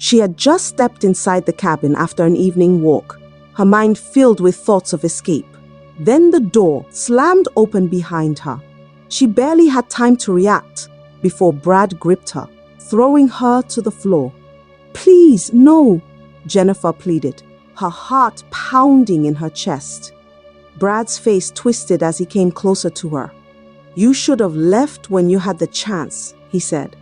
She had just stepped inside the cabin after an evening walk, her mind filled with thoughts of escape. Then the door slammed open behind her. She barely had time to react before Brad gripped her, throwing her to the floor. "Please, no," Jennifer pleaded, her heart pounding in her chest. Brad's face twisted as he came closer to her. "You should have left when you had the chance," he said.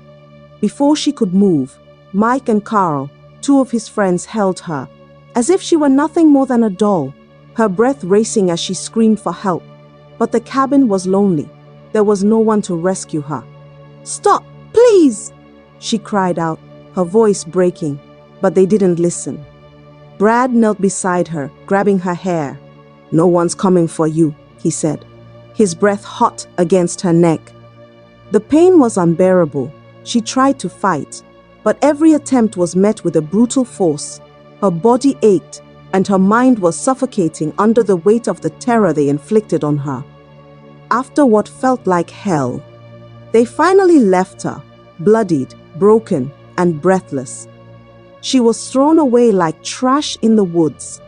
Before she could move, Mike and Carl, two of his friends, held her, as if she were nothing more than a doll, her breath racing as she screamed for help. But the cabin was lonely. There was no one to rescue her. "Stop, please!" she cried out, her voice breaking, but they didn't listen. Brad knelt beside her, grabbing her hair. "No one's coming for you," he said, his breath hot against her neck. The pain was unbearable. She tried to fight, but every attempt was met with a brutal force. Her body ached, and her mind was suffocating under the weight of the terror they inflicted on her. After what felt like hell, they finally left her, bloodied, broken, and breathless. She was thrown away like trash in the woods.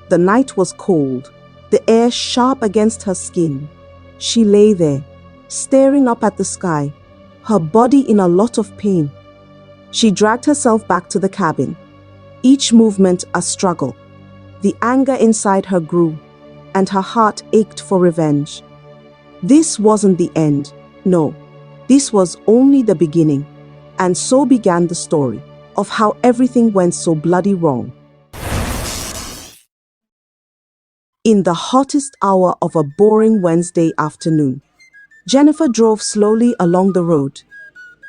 The night was cold, the air sharp against her skin. She lay there, staring up at the sky, her body in a lot of pain. She dragged herself back to the cabin, each movement a struggle. The anger inside her grew, and her heart ached for revenge. This wasn't the end. No, this was only the beginning. And so began the story of how everything went so bloody wrong. In the hottest hour of a boring Wednesday afternoon, Jennifer drove slowly along the road,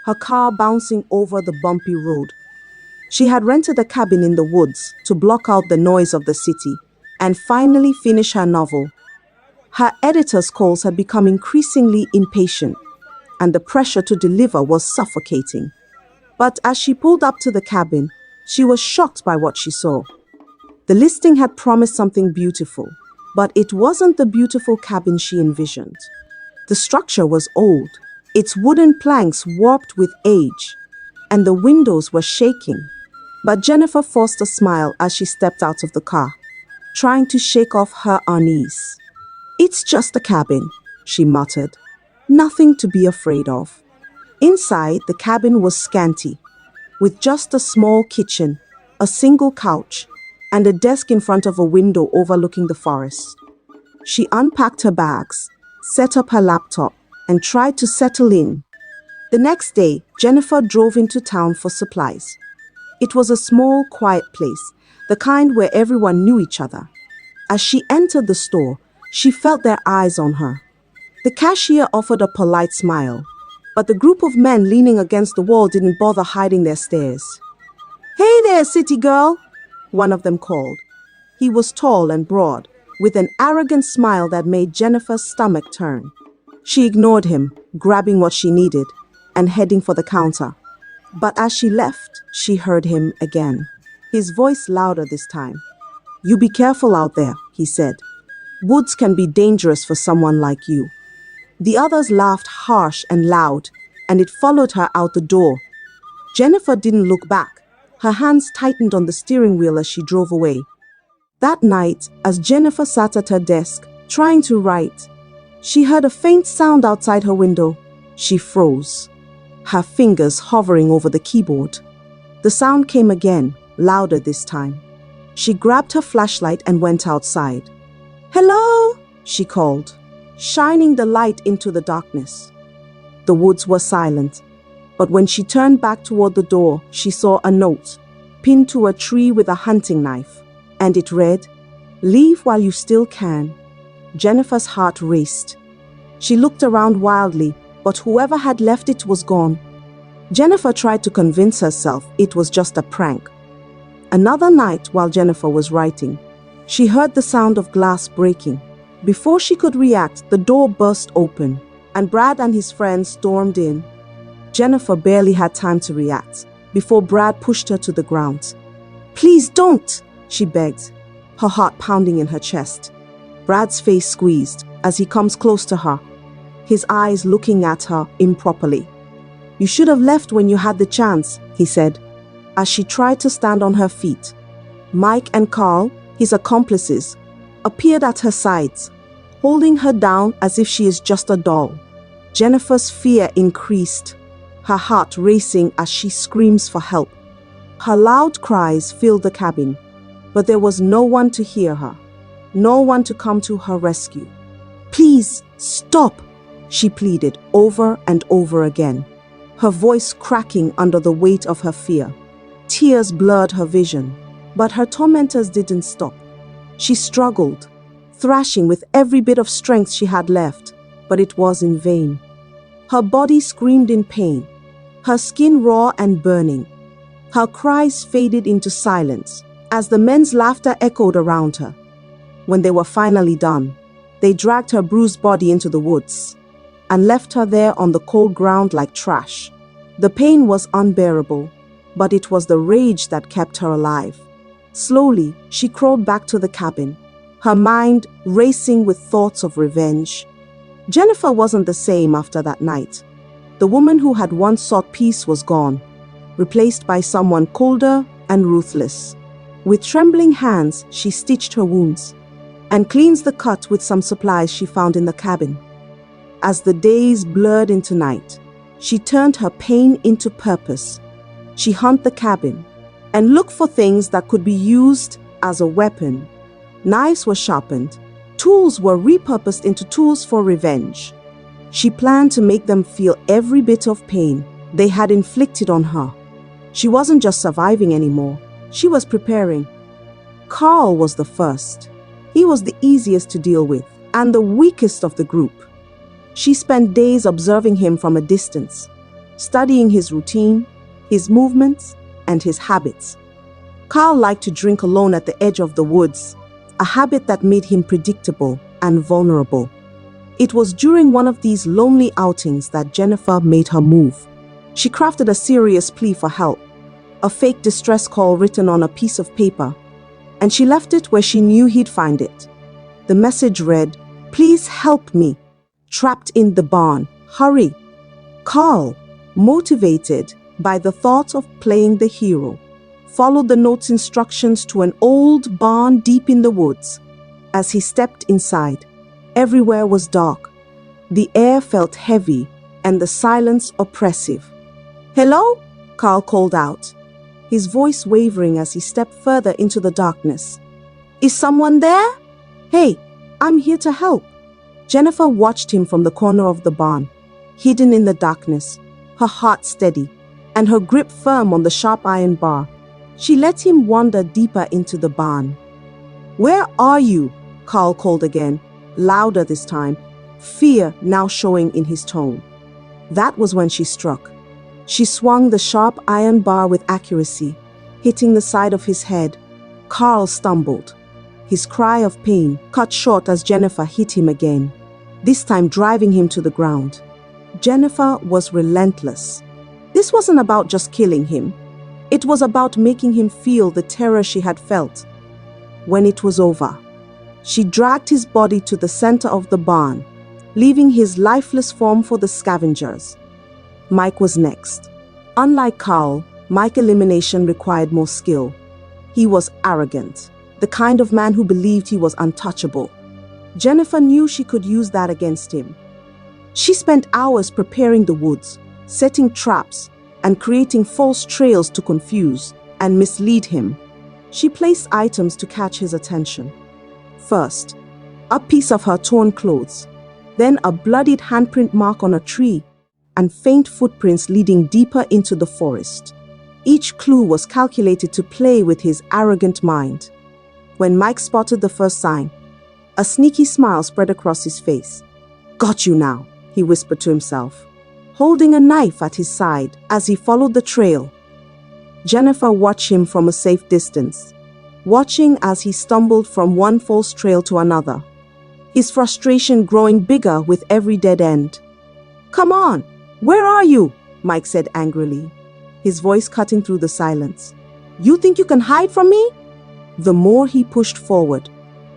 her car bouncing over the bumpy road. She had rented a cabin in the woods to block out the noise of the city and finally finish her novel. Her editor's calls had become increasingly impatient, and the pressure to deliver was suffocating. But as she pulled up to the cabin, she was shocked by what she saw. The listing had promised something beautiful, but it wasn't the beautiful cabin she envisioned. The structure was old, its wooden planks warped with age, and the windows were shaking. But Jennifer forced a smile as she stepped out of the car, trying to shake off her unease. "It's just a cabin," she muttered. "Nothing to be afraid of." Inside, the cabin was scanty, with just a small kitchen, a single couch, and a desk in front of a window overlooking the forest. She unpacked her bags, set up her laptop, and tried to settle in. The next day, Jennifer drove into town for supplies. It was a small, quiet place, the kind where everyone knew each other. As she entered the store, she felt their eyes on her. The cashier offered a polite smile, but the group of men leaning against the wall didn't bother hiding their stares. "Hey there, city girl," one of them called. He was tall and broad, with an arrogant smile that made Jennifer's stomach turn. She ignored him, grabbing what she needed and heading for the counter. But as she left, she heard him again, his voice louder this time. "You be careful out there," he said. "Woods can be dangerous for someone like you." The others laughed harsh and loud, and it followed her out the door. Jennifer didn't look back. Her hands tightened on the steering wheel as she drove away. That night, as Jennifer sat at her desk, trying to write, she heard a faint sound outside her window. She froze, her fingers hovering over the keyboard. The sound came again, louder this time. She grabbed her flashlight and went outside. "Hello?" she called, shining the light into the darkness. The woods were silent, but when she turned back toward the door, she saw a note pinned to a tree with a hunting knife, and it read, "Leave while you still can." Jennifer's heart raced. She looked around wildly, but whoever had left it was gone. Jennifer tried to convince herself it was just a prank. Another night, while Jennifer was writing, she heard the sound of glass breaking. Before she could react, the door burst open, and Brad and his friends stormed in. Jennifer barely had time to react before Brad pushed her to the ground. "Please don't," she begged, her heart pounding in her chest. Brad's face squeezed as he comes close to her, his eyes looking at her improperly. "You should have left when you had the chance," he said. as she tried to stand on her feet. Mike and Carl, his accomplices, appeared at her sides, holding her down as if she is just a doll. Jennifer's fear increased, her heart racing as she screams for help. Her loud cries filled the cabin, but there was no one to hear her, no one to come to her rescue. "Please, stop," she pleaded over and over again, her voice cracking under the weight of her fear. Tears blurred her vision, but her tormentors didn't stop. She struggled, thrashing with every bit of strength she had left, but it was in vain. Her body screamed in pain, her skin raw and burning. Her cries faded into silence as the men's laughter echoed around her. When they were finally done, they dragged her bruised body into the woods and left her there on the cold ground like trash. The pain was unbearable, but it was the rage that kept her alive. Slowly, she crawled back to the cabin, her mind racing with thoughts of revenge. Jennifer wasn't the same after that night. The woman who had once sought peace was gone, replaced by someone colder and ruthless. With trembling hands, she stitched her wounds and cleansed the cut with some supplies she found in the cabin. As the days blurred into night, she turned her pain into purpose. She hunted the cabin and looked for things that could be used as a weapon. Knives were sharpened, tools were repurposed into tools for revenge. She planned to make them feel every bit of pain they had inflicted on her. She wasn't just surviving anymore, she was preparing. Carl was the first. He was the easiest to deal with and the weakest of the group. She spent days observing him from a distance, studying his routine, his movements, and his habits. Carl liked to drink alone at the edge of the woods, a habit that made him predictable and vulnerable. It was during one of these lonely outings that Jennifer made her move. She crafted a serious plea for help, a fake distress call written on a piece of paper, and she left it where she knew he'd find it. The message read, "Please help me. Trapped in the barn. Hurry." Carl, motivated by the thought of playing the hero, followed the note's instructions to an old barn deep in the woods. As he stepped inside, everywhere was dark. The air felt heavy and the silence oppressive. "Hello?" Carl called out, his voice wavering as he stepped further into the darkness. "Is someone there? Hey, I'm here to help." Jennifer watched him from the corner of the barn, hidden in the darkness, her heart steady and her grip firm on the sharp iron bar. She let him wander deeper into the barn. "Where are you?" Carl called again, louder this time, fear now showing in his tone. That was when she struck. She swung the sharp iron bar with accuracy, hitting the side of his head. Carl stumbled, his cry of pain cut short as Jennifer hit him again, this time driving him to the ground. Jennifer was relentless. This wasn't about just killing him. It was about making him feel the terror she had felt. When it was over, she dragged his body to the center of the barn, leaving his lifeless form for the scavengers. Mike was next. Unlike Carl, Mike's elimination required more skill. He was arrogant, the kind of man who believed he was untouchable. Jennifer knew she could use that against him. She spent hours preparing the woods, setting traps, and creating false trails to confuse and mislead him. She placed items to catch his attention. First, a piece of her torn clothes, then a bloodied handprint mark on a tree, and faint footprints leading deeper into the forest. Each clue was calculated to play with his arrogant mind. When Mike spotted the first sign, a sneaky smile spread across his face. "Got you now," he whispered to himself, holding a knife at his side as he followed the trail. Jennifer watched him from a safe distance, watching as he stumbled from one false trail to another, his frustration growing bigger with every dead end. "Come on, where are you?" Mike said angrily, his voice cutting through the silence. "You think you can hide from me?" The more he pushed forward,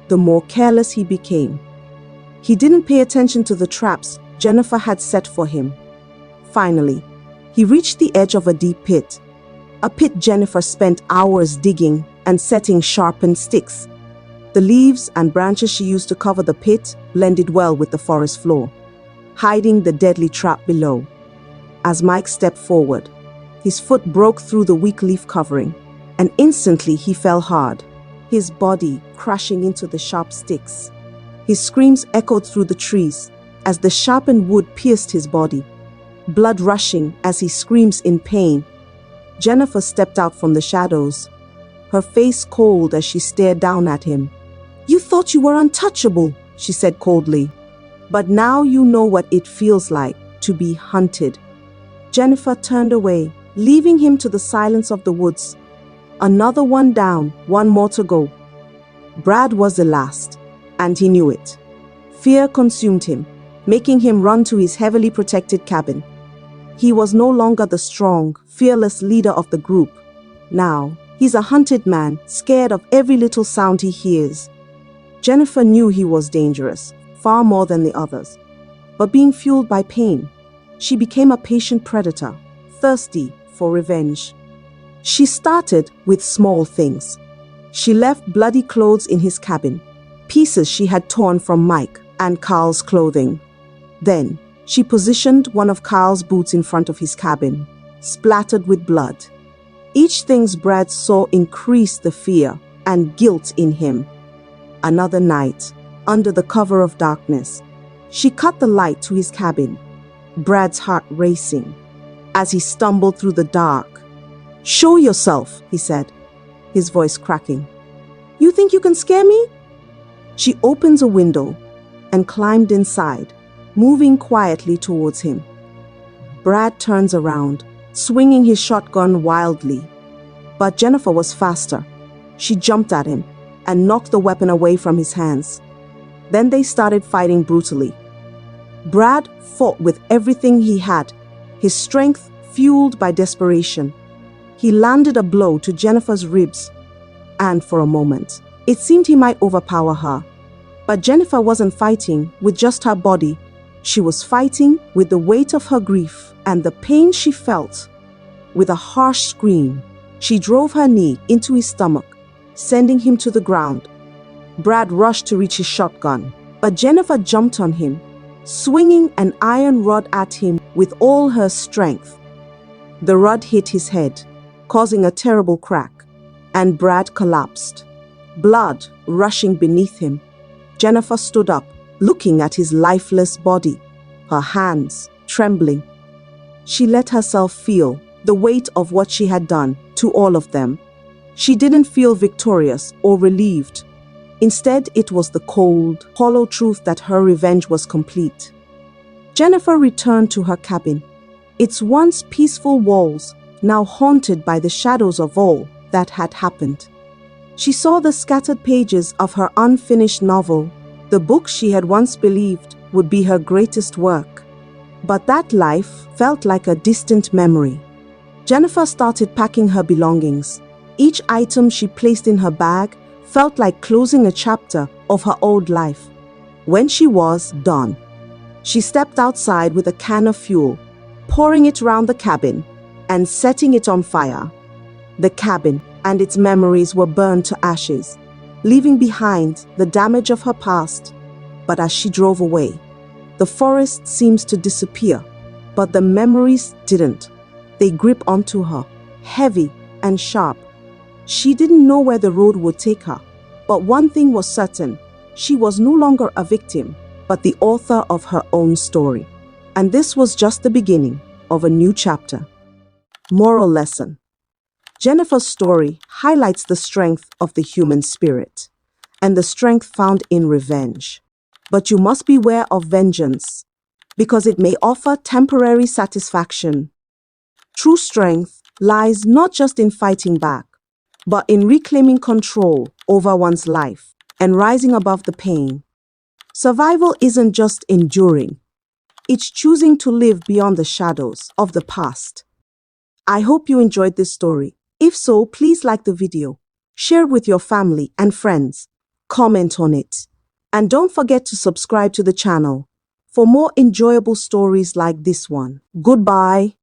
the more careless he became. He didn't pay attention to the traps Jennifer had set for him. Finally, he reached the edge of a deep pit, A pit Jennifer spent hours digging and setting sharpened sticks. The leaves and branches she used to cover the pit blended well with the forest floor, hiding the deadly trap below. As Mike stepped forward, his foot broke through the weak leaf covering, and instantly he fell hard, his body crashing into the sharp sticks. His screams echoed through the trees as the sharpened wood pierced his body, blood rushing as he screams in pain. Jennifer stepped out from the shadows, her face cold as she stared down at him. "You thought you were untouchable," she said coldly. "But now you know what it feels like to be hunted." Jennifer turned away, leaving him to the silence of the woods. Another one down, one more to go. Brad was the last, and he knew it. Fear consumed him, making him run to his heavily protected cabin. He was no longer the strong, fearless leader of the group. Now, he's a hunted man, scared of every little sound he hears. Jennifer knew he was dangerous, far more than the others. But being fueled by pain, she became a patient predator, thirsty for revenge. She started with small things. She left bloody clothes in his cabin, pieces she had torn from Mike and Carl's clothing. Then, she positioned one of Carl's boots in front of his cabin, splattered with blood. Each thing Brad saw increased the fear and guilt in him. Another night, under the cover of darkness, she cut the light to his cabin, Brad's heart racing. As he stumbled through the dark, "Show yourself," he said, his voice cracking. "You think you can scare me?" She opens a window and climbed inside, moving quietly towards him. Brad turns around, swinging his shotgun wildly. But Jennifer was faster. She jumped at him and knocked the weapon away from his hands. Then they started fighting brutally. Brad fought with everything he had, his strength fueled by desperation. He landed a blow to Jennifer's ribs, and for a moment, it seemed he might overpower her. But Jennifer wasn't fighting with just her body. She was fighting with the weight of her grief and the pain she felt. With a harsh scream, she drove her knee into his stomach, sending him to the ground. Brad rushed to reach his shotgun, but Jennifer jumped on him, swinging an iron rod at him with all her strength. The rod hit his head, causing a terrible crack, and Brad collapsed, blood rushing beneath him. Jennifer stood up, looking at his lifeless body, her hands trembling. She let herself feel the weight of what she had done to all of them. She didn't feel victorious or relieved. Instead, it was the cold, hollow truth that her revenge was complete. Jennifer returned to her cabin, its once peaceful walls now haunted by the shadows of all that had happened. She saw the scattered pages of her unfinished novel, the book she had once believed would be her greatest work. But that life felt like a distant memory. Jennifer started packing her belongings. Each item she placed in her bag felt like closing a chapter of her old life. When she was done, she stepped outside with a can of fuel, pouring it round the cabin and setting it on fire. The cabin and its memories were burned to ashes, leaving behind the damage of her past. But as she drove away, the forest seems to disappear, but the memories didn't. They grip onto her, heavy and sharp. She didn't know where the road would take her, but one thing was certain: she was no longer a victim, but the author of her own story. And this was just the beginning of a new chapter. Moral lesson: Jennifer's story highlights the strength of the human spirit and the strength found in revenge. But you must beware of vengeance, because it may offer temporary satisfaction. True strength lies not just in fighting back, but in reclaiming control over one's life and rising above the pain. Survival isn't just enduring, it's choosing to live beyond the shadows of the past. I hope you enjoyed this story. If so, please like the video, share it with your family and friends, comment on it, and don't forget to subscribe to the channel for more enjoyable stories like this one. Goodbye.